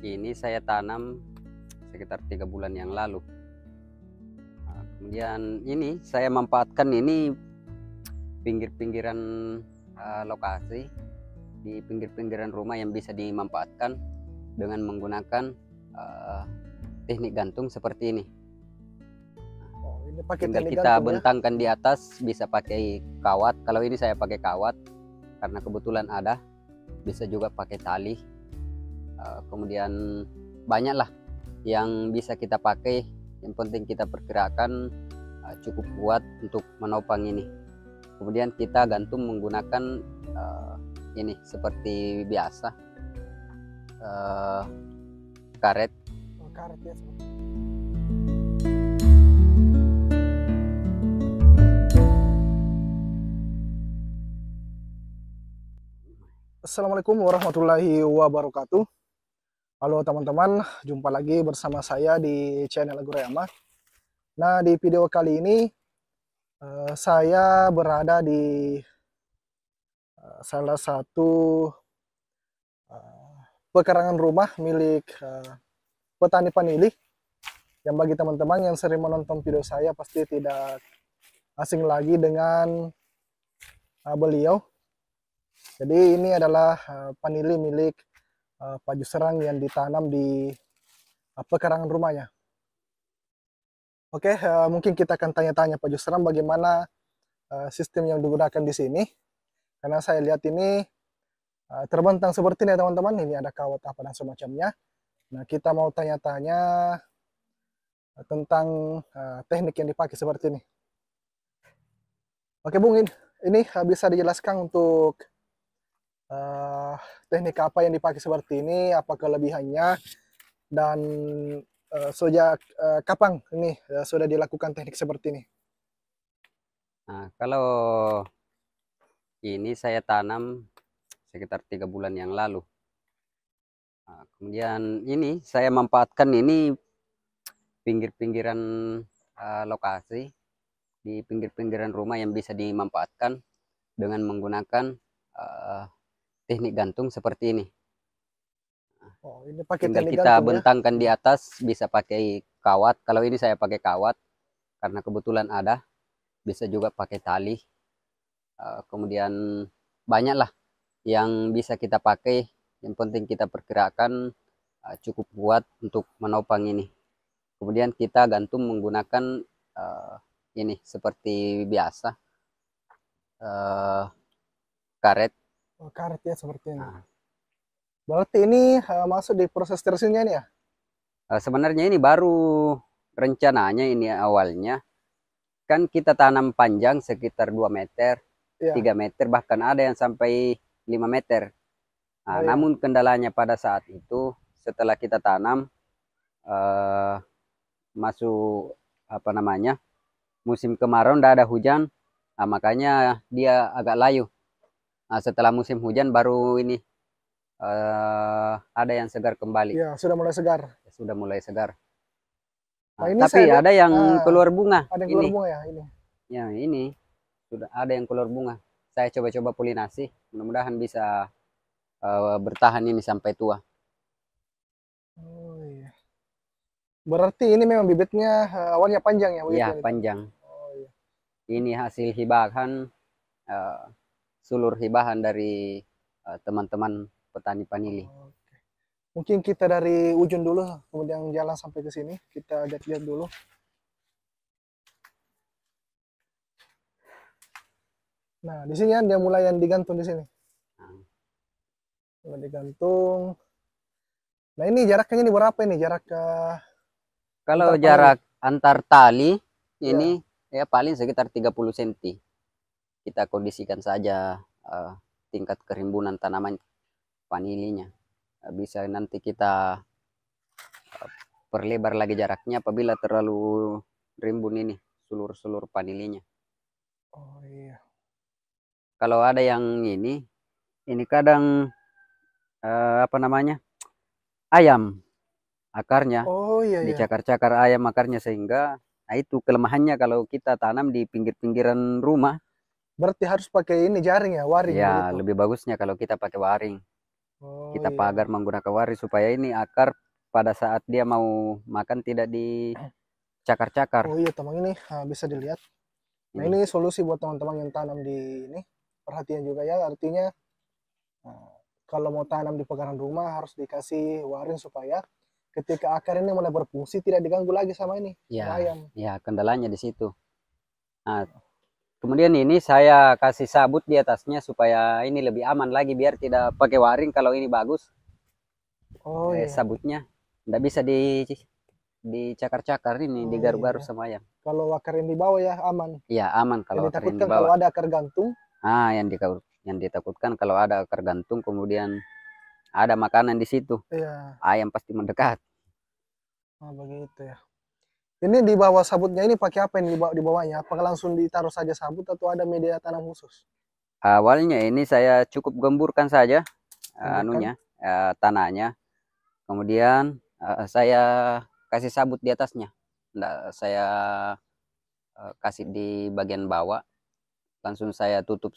Ini saya tanam sekitar 3 bulan yang lalu. Kemudian ini saya manfaatkan ini pinggir-pinggiran lokasi, di pinggir-pinggiran rumah yang bisa dimanfaatkan dengan menggunakan teknik gantung seperti ini. Ini pakai Tinggal teknik kita gantung, bentangkan di atas, bisa pakai kawat. Kalau ini saya pakai kawat karena kebetulan ada, bisa juga pakai tali. Kemudian banyaklah yang bisa kita pakai, yang penting kita perkirakan cukup kuat untuk menopang ini. Kemudian kita gantung menggunakan ini seperti biasa, karet. Karet ya. Assalamualaikum warahmatullahi wabarakatuh. Halo teman-teman, jumpa lagi bersama saya di channel Agurayama. Nah, di video kali ini saya berada di salah satu pekarangan rumah milik petani vanili, yang bagi teman-teman yang sering menonton video saya pasti tidak asing lagi dengan beliau. Jadi ini adalah vanili milik Pak Jusrang yang ditanam di pekarangan rumahnya. Oke, mungkin kita akan tanya-tanya Pak Jusrang bagaimana sistem yang digunakan di sini. Karena saya lihat ini terbentang seperti ini ya teman-teman. Ini ada kawat apa dan semacamnya. Nah, kita mau tanya-tanya tentang teknik yang dipakai seperti ini. Oke Bung, ini bisa dijelaskan untuk teknik apa yang dipakai seperti ini, apa kelebihannya, dan sejak kapan ini sudah dilakukan teknik seperti ini? Nah, kalau ini saya tanam sekitar 3 bulan yang lalu. Kemudian ini saya manfaatkan ini pinggir-pinggiran lokasi, di pinggir-pinggiran rumah yang bisa dimanfaatkan dengan menggunakan teknik gantung seperti ini. Oh, ini pakai Tinggal teknik kita gantung, bentangkan di atas, bisa pakai kawat. Kalau ini saya pakai kawat karena kebetulan ada, bisa juga pakai tali. Kemudian banyaklah yang bisa kita pakai, yang penting kita perkirakan cukup kuat untuk menopang ini. Kemudian kita gantung menggunakan ini seperti biasa, karet. Oh, karet ya seperti ini. Nah, Berarti ini masuk di proses tersinya ini ya? sebenarnya ini baru rencananya, ini awalnya kan kita tanam panjang sekitar 2 meter, Iya. 3 meter, bahkan ada yang sampai 5 meter. Nah, Oh, iya. namun kendalanya pada saat itu setelah kita tanam masuk apa namanya musim kemarau, tidak ada hujan, nah, makanya dia agak layu. Nah, setelah musim hujan baru ini ada yang segar kembali. Iya, sudah mulai segar. Sudah mulai segar. Nah, Nah, ini tapi saya lihat, ada yang keluar bunga. ada yang Ini, keluar bunga ya ini. ya ini sudah ada yang keluar bunga. Saya coba-coba polinasi, mudah-mudahan bisa bertahan ini sampai tua. Oh iya. Berarti ini memang bibitnya awalnya panjang ya? Iya, Bibitnya panjang. Oh iya. Ini hasil hibahan, sulur hibahan dari teman-teman petani vanili. Oke. Mungkin kita dari ujung dulu, kemudian jalan sampai ke sini. Kita lihat-lihat dulu. Nah, di sini kan dia mulai yang digantung di sini. Mulai digantung. Nah, ini jaraknya ini berapa ini? Jarak Kalau antar jarak antar tali ini ya, ya paling sekitar 30 cm. Kita kondisikan saja tingkat kerimbunan tanaman vanilinya. Bisa nanti kita perlebar lagi jaraknya apabila terlalu rimbun ini sulur-sulur vanilinya. Oh iya. Kalau ada yang ini kadang apa namanya ayam akarnya, Oh iya iya. dicakar-cakar ayam akarnya, sehingga nah itu kelemahannya kalau kita tanam di pinggir-pinggiran rumah. Berarti harus pakai ini jaring ya, waring Ya, begitu. lebih bagusnya kalau kita pakai waring. Oh Kita iya. pagar menggunakan waring supaya ini akar pada saat dia mau makan tidak dicakar-cakar. Oh iya teman ini bisa dilihat. Nah Ini. ini solusi buat teman-teman yang tanam di ini. Perhatian juga ya, artinya nah, kalau mau tanam di pekarangan rumah harus dikasih waring supaya ketika akar ini mulai berfungsi tidak diganggu lagi sama ini, sama Ya, ayam. ya kendalanya di situ. Nah, kemudian ini saya kasih sabut di atasnya supaya ini lebih aman lagi biar tidak pakai waring kalau ini bagus. Oh iya, Sabutnya tidak bisa dicakar-cakar ini, oh digaru-garu iya. sama ayam. Kalau akar yang di bawah ya aman. Ya aman kalau Yang akar yang ditakutkan kalau dibawa. ada akar gantung. Yang ditakutkan kalau ada akar gantung kemudian ada makanan di situ, Iya, ayam pasti mendekat. begitu ya. Ini di bawah sabutnya ini pakai apa ini di bawahnya? Apakah langsung ditaruh saja sabut atau ada media tanam khusus? Awalnya ini saya cukup gemburkan saja Gemburkan? tanahnya. Kemudian saya kasih sabut di atasnya. Nggak, saya kasih di bagian bawah. Langsung saya tutup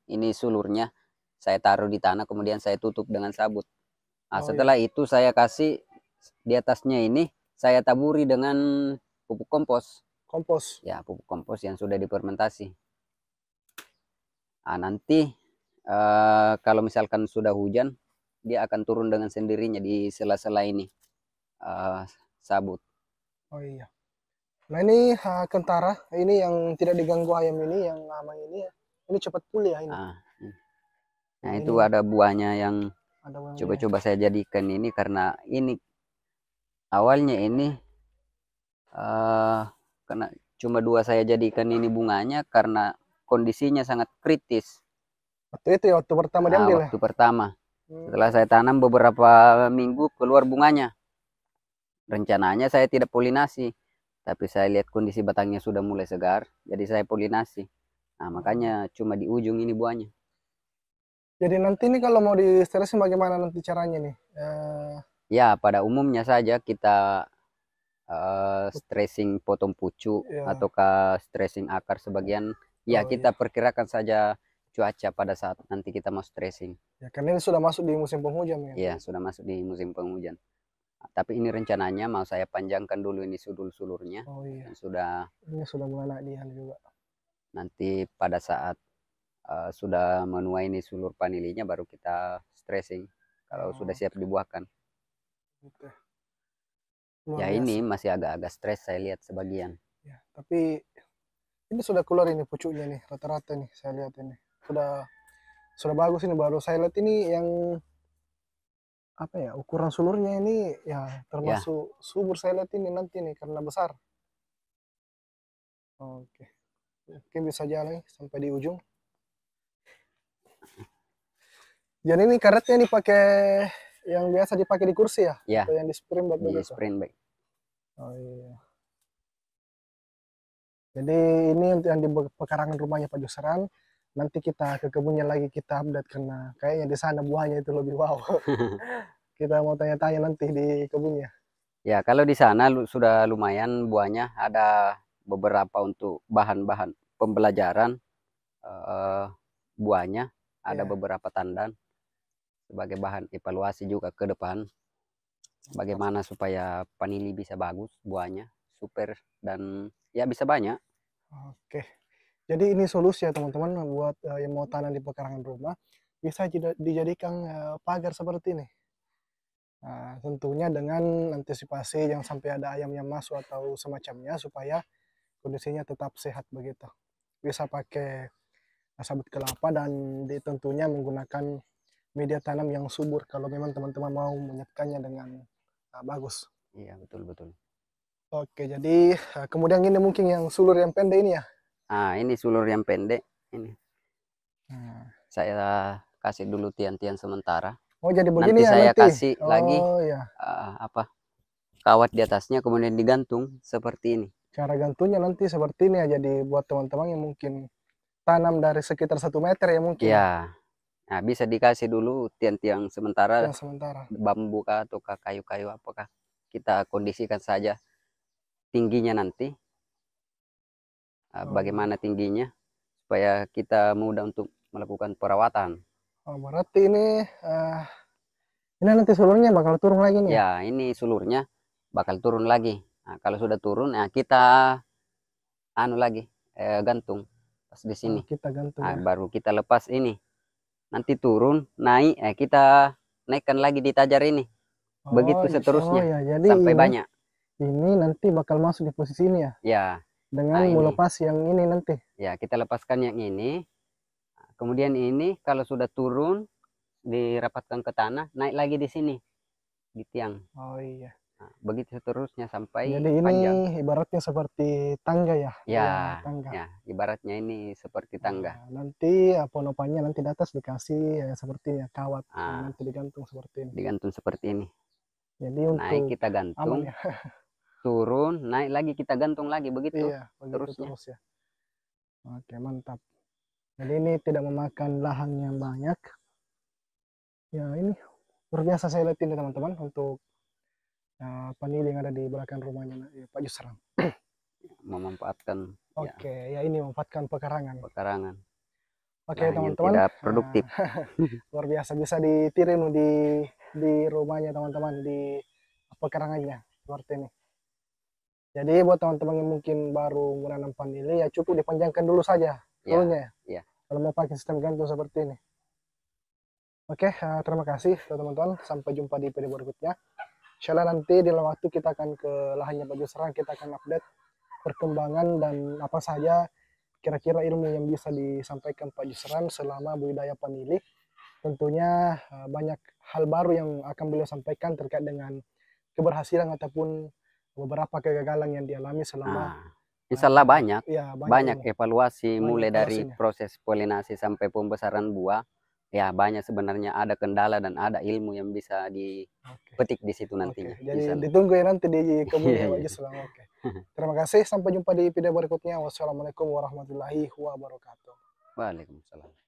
ini sulurnya. Saya taruh di tanah kemudian saya tutup dengan sabut. Nah, Oh setelah iya, itu saya kasih di atasnya ini saya taburi dengan pupuk kompos. kompos. Ya, pupuk kompos yang sudah difermentasi. Nah, nanti kalau misalkan sudah hujan, dia akan turun dengan sendirinya di sela-sela ini eh, sabut. Oh iya. Nah ini kentara, ini yang tidak diganggu ayam ini, yang aman ini ya. Ini cepat pulih ya ini. Nah, Ya, nah itu ini ada buahnya yang ada wanginya. coba-coba saya jadikan ini karena ini awalnya ini eh karena cuma dua saya jadikan ini bunganya karena kondisinya sangat kritis. Waktu itu ya, waktu pertama diambil ya. Waktu pertama setelah Hmm, saya tanam beberapa minggu keluar bunganya. Rencananya saya tidak polinasi, tapi saya lihat kondisi batangnya sudah mulai segar, jadi saya polinasi. Nah, makanya oh. cuma di ujung ini buahnya. Jadi nanti ini kalau mau di stresing bagaimana nanti caranya nih? Ya, pada umumnya saja kita stressing potong pucuk Ya, ataukah stressing akar sebagian. Ya, oh kita iya. perkirakan saja cuaca pada saat nanti kita mau stressing. Ya, karena ini sudah masuk di musim penghujan ya. Ya, sudah masuk di musim penghujan. Tapi ini rencananya mau saya panjangkan dulu ini sulur-sulurnya. Oh iya. Dan sudah Ini sudah mulai naik dia juga. nanti pada saat sudah menuai ini sulur vanilinya baru kita stressing kalau sudah Oh, siap dibuahkan. gitu. Luar Ya ini biasa. masih agak-agak stres saya lihat sebagian. Ya, tapi ini sudah keluar ini pucuknya nih, rata-rata nih saya lihat ini. Sudah bagus ini, baru saya lihat ini yang apa ya, ukuran sulurnya ini ya Ya, termasuk subur saya lihat ini nanti nih karena besar. Oke. Mungkin bisa jalan sampai di ujung. Jadi ini karetnya ini pakai yang biasa dipakai di kursi ya? ya Atau yang di spring bed di begitu? sprint bag. Oh iya. Jadi ini untuk yang di pekarangan rumahnya Pak Jusran. Nanti kita ke kebunnya lagi kita update karena kayaknya di sana buahnya itu lebih wow. Kita mau tanya-tanya nanti di kebunnya. Ya kalau di sana sudah lumayan buahnya ada beberapa untuk bahan-bahan pembelajaran eh, buahnya ada Ya, beberapa tandan sebagai bahan evaluasi juga ke depan mantap. bagaimana supaya vanili bisa bagus buahnya super dan ya bisa banyak. Oke. Jadi ini solusi ya teman-teman buat yang mau tanam di pekarangan rumah. Bisa dijadikan pagar seperti ini. Nah, tentunya dengan antisipasi jangan sampai ada ayam yang masuk atau semacamnya supaya kondisinya tetap sehat begitu. Bisa pakai sabut kelapa dan tentunya menggunakan media tanam yang subur kalau memang teman-teman mau menyetkanya dengan bagus. Iya betul betul. Oke, jadi kemudian ini mungkin yang sulur yang pendek ini ya. Ah ini sulur yang pendek ini Nah, saya kasih dulu tiang-tiang sementara. oh jadi begini Nanti ya saya nanti. kasih lagi Oh ya, apa kawat di atasnya kemudian digantung seperti ini. cara gantungnya nanti seperti ini ya. Jadi buat teman-teman yang mungkin tanam dari sekitar 1 meter ya mungkin ya. Ya, nah bisa dikasih dulu tiang-tiang sementara Yang sementara. bambu kah atau kayu-kayu apakah kita kondisikan saja tingginya nanti Oh bagaimana iya. tingginya supaya kita mudah untuk melakukan perawatan. Oh, berarti ini uh, Ini nanti seluruhnya bakal turun lagi nih. Ya, ini sulurnya bakal turun lagi. Nah, kalau sudah turun, ya kita anu lagi, gantung pas di sini. Oh, kita gantung Nah, ya. baru kita lepas ini. Nanti turun, naik, kita naikkan lagi di tajar ini. Begitu Oh seterusnya, ya, jadi sampai banyak. ini nanti bakal masuk di posisi ini ya, Ya, dengan nah ini. melepas yang ini nanti. Ya, kita lepaskan yang ini. Kemudian ini kalau sudah turun, dirapatkan ke tanah, naik lagi di sini, di tiang. Oh iya. Nah, begitu seterusnya sampai Jadi ini panjang. ibaratnya seperti tangga ya, Ya, tangga. ya, ibaratnya ini seperti tangga. Nanti ponopannya nanti di atas dikasih ya, seperti ya kawat, Nah, nanti digantung seperti ini. digantung seperti ini. Jadi Naik untuk kita aman gantung, ya. turun, naik lagi kita gantung lagi begitu. Iya, begitu Terusnya. terus ya. Oke, mantap. Jadi ini tidak memakan lahan yang banyak. Ya ini luar biasa saya lihat ini teman-teman untuk penili yang ada di belakang rumahnya Pak Yusran. Memanfaatkan ya, Oke, ya ini memanfaatkan pekarangan. pekarangan. Oke Lahan yang teman-teman, tidak produktif. luar biasa bisa ditiru di rumahnya teman-teman, di pekarangannya seperti ini. Jadi buat teman-teman yang mungkin baru menanam vanili ya cukup dipanjangkan dulu saja dulunya ya. Ya. Kalau mau pakai sistem gantung seperti ini. Oke, terima kasih teman-teman. Sampai jumpa di video berikutnya. Insyaallah nanti di lain waktu kita akan ke lahannya Pak Yusran, kita akan update perkembangan dan apa saja kira-kira ilmu yang bisa disampaikan Pak Yusran selama budidaya vanili. Tentunya banyak hal baru yang akan beliau sampaikan terkait dengan keberhasilan ataupun beberapa kegagalan yang dialami selama Insya Allah banyak, ya, banyak evaluasi banyak mulai dari evaluasinya. proses polinasi sampai pembesaran buah. Ya banyak sebenarnya ada kendala dan ada ilmu yang bisa dipetik di situ nantinya. Jadi ditunggu ya nanti di kebunnya Pak Yusran. Oke. Terima kasih, sampai jumpa di video berikutnya. Wassalamualaikum warahmatullahi wabarakatuh. Waalaikumsalam.